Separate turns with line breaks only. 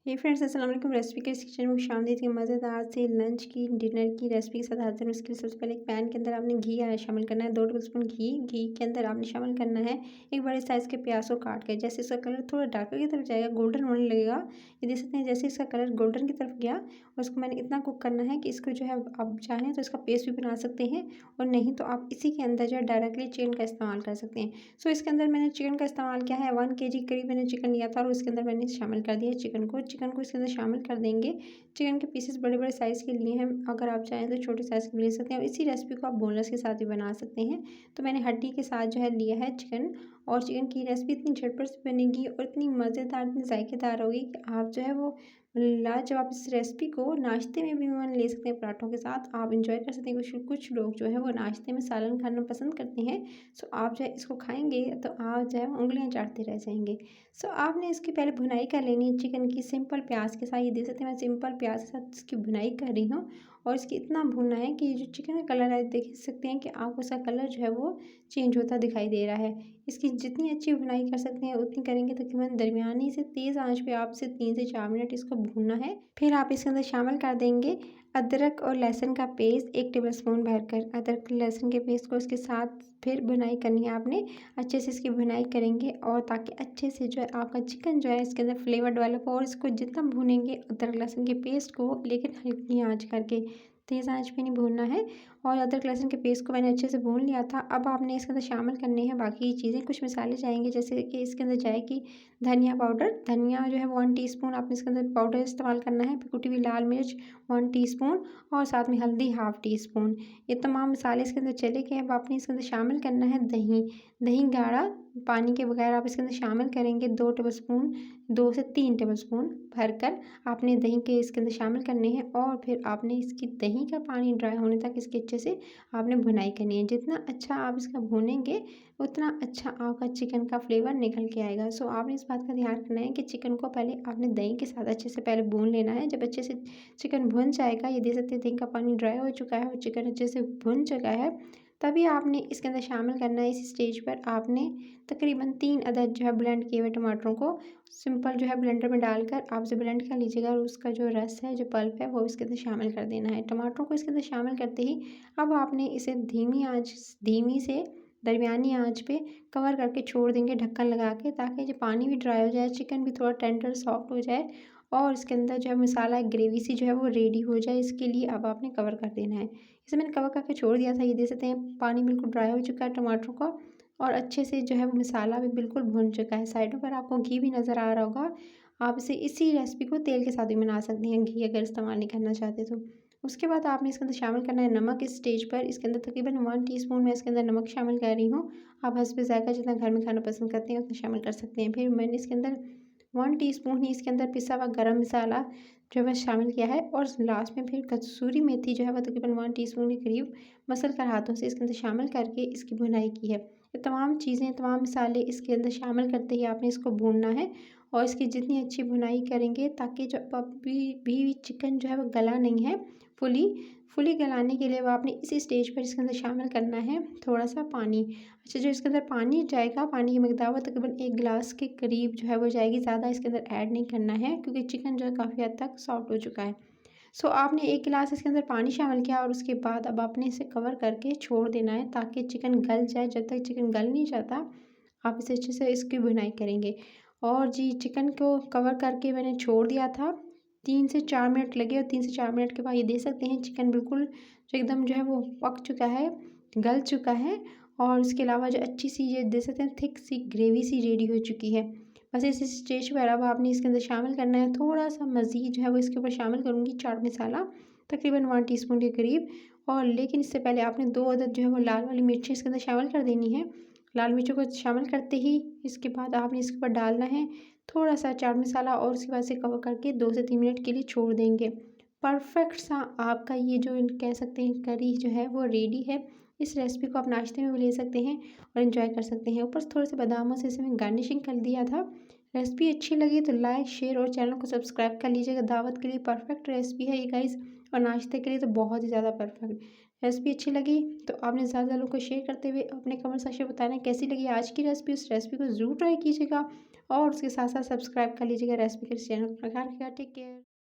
हे friends, अस्सलाम वालेकुम। Recipe के इस किचन में खुशामदीद। की मज़ेदार से लंच की डिनर की रेसिपी के साथ हाजिर हूँ। इसके लिए सबसे पहले एक पैन के अंदर आपने घी शामिल करना है। 2 टेबलस्पून घी के अंदर आपने शामिल करना है एक बड़े साइज़ के प्याज को काट के। जैसे इसका कलर थोड़ा डार्कर की तरफ जाएगा, गोल्डन होने लगेगा, ये देख सकते हैं। जैसे इसका कलर गोल्डन की तरफ गया और इसको मैंने इतना कुक करना है कि इसको जो है आप चाहें तो इसका पेस्ट भी बना सकते हैं, और नहीं तो आप इसी के अंदर जो है डायरेक्टली चिकन का इस्तेमाल कर सकते हैं। सो इसके अंदर मैंने चिकन का इस्तेमाल किया है। 1 kg करीब मैंने चिकन लिया था और इसके अंदर मैंने शामिल कर दिया चिकन को इसके अंदर शामिल कर देंगे। चिकन के पीसेस बड़े-बड़े साइज़ के लिए हैं, अगर आप चाहें तो छोटे साइज़ के भी ले सकते हैं, और इसी रेसिपी को आप बोनलेस के साथ भी बना सकते हैं। तो मैंने हड्डी के साथ जो है लिया है चिकन, और चिकन की रेसिपी इतनी झटपट से बनेगी और इतनी मज़ेदार, इतनी ज़ायकेदार होगी कि आप जो है वो लाजवाब इस रेसिपी को नाश्ते में भी मन ले सकते हैं, पराठों के साथ आप एंजॉय कर सकते हैं। कुछ कुछ लोग जो है वो नाश्ते में सालन खाना पसंद करते हैं। सो आप जो है इसको खाएँगे तो आप जो है उँगलियाँ चाटते रह जाएँगे। सो आपने इसकी पहले भुनाई कर लेनी है चिकन की, सिंपल प्याज के साथ। ये देख सकते हैं मैं सिंपल प्याज के साथ इसकी भुनाई कर रही हूँ, और इसकी इतना भुनना है कि ये जो चिकन का कलर है, देख सकते हैं कि आपको इसका कलर जो है वो चेंज होता दिखाई दे रहा है। इसकी जितनी अच्छी भुनाई कर सकते हैं उतनी करेंगे। तकरीबन दरमियानी से तेज़ आंच पे आपसे 3 से 4 मिनट इसको भूनना है। फिर आप इसके अंदर शामिल कर देंगे अदरक और लहसुन का पेस्ट 1 टेबलस्पून भरकर। अदरक लहसुन के पेस्ट को इसके साथ फिर भुनाई करनी है आपने। अच्छे से इसकी भुनाई करेंगे, और ताकि अच्छे से जो है आपका चिकन जो है इसके अंदर फ्लेवर डेवलप हो। और इसको जितना भूनेंगे अदरक लहसुन के पेस्ट को, लेकिन हल्की आंच करके, तेज़ आंच पे नहीं भूनना है। और अदरक लहसुन के पेस्ट को मैंने अच्छे से भून लिया था। अब आपने इसके अंदर शामिल करने हैं बाकी चीज़ें। कुछ मसाले जाएंगे, जैसे कि इसके अंदर जाएगी धनिया पाउडर। धनिया जो है 1 टीस्पून आपने इसके अंदर पाउडर इस्तेमाल करना है। फिर कुटी हुई लाल मिर्च 1 टीस्पून, और साथ में हल्दी 1/2 टीस्पून। ये तमाम मसाले इसके अंदर चले गए। अब आपने इसके अंदर शामिल करना है दही। दही गाढ़ा पानी के बगैर आप इसके अंदर शामिल करेंगे 2 टेबलस्पून, 2 से 3 टेबलस्पून भरकर आपने दही के इसके अंदर शामिल करने हैं। और फिर आपने इसकी दही का पानी ड्राई होने तक इसकी अच्छे से आपने भुनाई करनी है। जितना अच्छा आप इसका भूनेंगे उतना अच्छा आपका चिकन का फ्लेवर निकल के आएगा। सो आपने इस बात का ध्यान रखना है कि चिकन को पहले आपने दही के साथ अच्छे से पहले भून लेना है। जब अच्छे से चिकन भुन जाएगा, ये देख सकते हैं दही का पानी ड्राई हो चुका है और चिकन अच्छे से भुन चुका है, तभी आपने इसके अंदर शामिल करना है। इस स्टेज पर आपने तकरीबन 3 अदद जो है ब्लेंड किए हुए टमाटरों को सिंपल जो है ब्लेंडर में डालकर आप इसे ब्लेंड कर लीजिएगा, और उसका जो रस है, जो पल्प है, वो इसके अंदर शामिल कर देना है। टमाटरों को इसके अंदर शामिल करते ही अब आपने इसे धीमी से दरमियानी आंच पे कवर करके छोड़ देंगे ढक्कन लगा के, ताकि जो पानी भी ड्राई हो जाए, चिकन भी थोड़ा टेंडर सॉफ्ट हो जाए, और इसके अंदर जो है मसाला ग्रेवी सी जो है वो रेडी हो जाए। इसके लिए अब आपने कवर कर देना है। इसे मैंने कवर करके छोड़ दिया था। ये देख सकते हैं पानी बिल्कुल ड्राई हो चुका है टमाटरों का, और अच्छे से जो है वो मसाला भी बिल्कुल भुन चुका है। साइडों पर आपको घी भी नज़र आ रहा होगा। आप इसी रेसिपी को तेल के साथ भी बना सकती हैं, घी अगर इस्तेमाल नहीं करना चाहते तो। उसके बाद आपने इसके अंदर शामिल करना है नमक। इस स्टेज पर इसके अंदर तकरीबन 1 टीस्पून मैं इसके अंदर नमक शामिल कर रही हूँ। आप हस्बे ज़ायक़ा जितना घर में खाना पसंद करते हैं उतना शामिल कर सकते हैं। फिर मैंने इसके अंदर 1 टीस्पून ही इसके अंदर पिसा हुआ गरम मसाला जो है शामिल किया है, और लास्ट में फिर कसूरी मेथी जो है वो तकरीबन 1 टीस्पून के करीब मसल कर हाथों से इसके अंदर शामिल करके इसकी भुनाई की है। ये तमाम चीज़ें, तमाम मसाले इसके अंदर शामिल करते ही आपने इसको भूनना है, और इसकी जितनी अच्छी भुनाई करेंगे, ताकि जो अभी भी चिकन जो है वो गला नहीं है, फुली फुली गलाने के लिए वो आपने इसी स्टेज पर इसके अंदर शामिल करना है थोड़ा सा पानी। अच्छा, जो इसके अंदर पानी जाएगा, पानी की मकदार वो तकरीबन 1 गिलास के करीब जो है वो जाएगी। ज़्यादा इसके अंदर ऐड नहीं करना है, क्योंकि चिकन जो है काफ़ी हद तक सॉफ्ट हो चुका है। सो आपने 1 गिलास इसके अंदर पानी शामिल किया, और उसके बाद अब आपने इसे कवर करके छोड़ देना है, ताकि चिकन गल जाए। जब तक चिकन गल नहीं जाता, आप इसे अच्छे से इसकी भुनाई करेंगे। और जी, चिकन को कवर करके मैंने छोड़ दिया था। 3 से 4 मिनट लगे, और 3 से 4 मिनट के बाद ये देख सकते हैं चिकन बिल्कुल जो एकदम जो है वो पक चुका है, गल चुका है। और इसके अलावा जो अच्छी सी, ये देख सकते हैं थिक सी ग्रेवी सी रेडी हो चुकी है। बस इस स्टेज पर अब आपने इसके अंदर शामिल करना है थोड़ा सा मज़ीद जो है वो इसके ऊपर शामिल करूँगी चाट मसाला, तकरीबन 1 टीस्पून के करीब। और लेकिन इससे पहले आपने 2 अदद जो है वो लाल वाली मिर्ची इसके अंदर शामिल कर देनी है। लाल मिर्चों को शामिल करते ही इसके बाद आपने इसके ऊपर डालना है थोड़ा सा चाट मसाला, और उसके बाद से कवर करके 2 से 3 मिनट के लिए छोड़ देंगे। परफेक्ट सा आपका ये जो कह सकते हैं करी जो है वो रेडी है। इस रेसिपी को आप नाश्ते में भी ले सकते हैं और एंजॉय कर सकते हैं। ऊपर से थोड़े से बादामों से इसे मैं गार्निशिंग कर दिया था। रेसिपी अच्छी लगी तो लाइक, शेयर और चैनल को सब्सक्राइब कर लीजिएगा। दावत के लिए परफेक्ट रेसिपी है ये गाइस, और नाश्ते के लिए तो बहुत ही ज़्यादा परफेक्ट। रेसिपी अच्छी लगी तो आपने ज़्यादा लोगों को शेयर करते हुए अपने कमेंट सेक्शन में बताना कैसी लगी आज की रेसिपी। उस रेसिपी को ज़रूर ट्राई कीजिएगा, और उसके साथ साथ सब्सक्राइब कर लीजिएगा रेसिपी के चैनल को। Take care.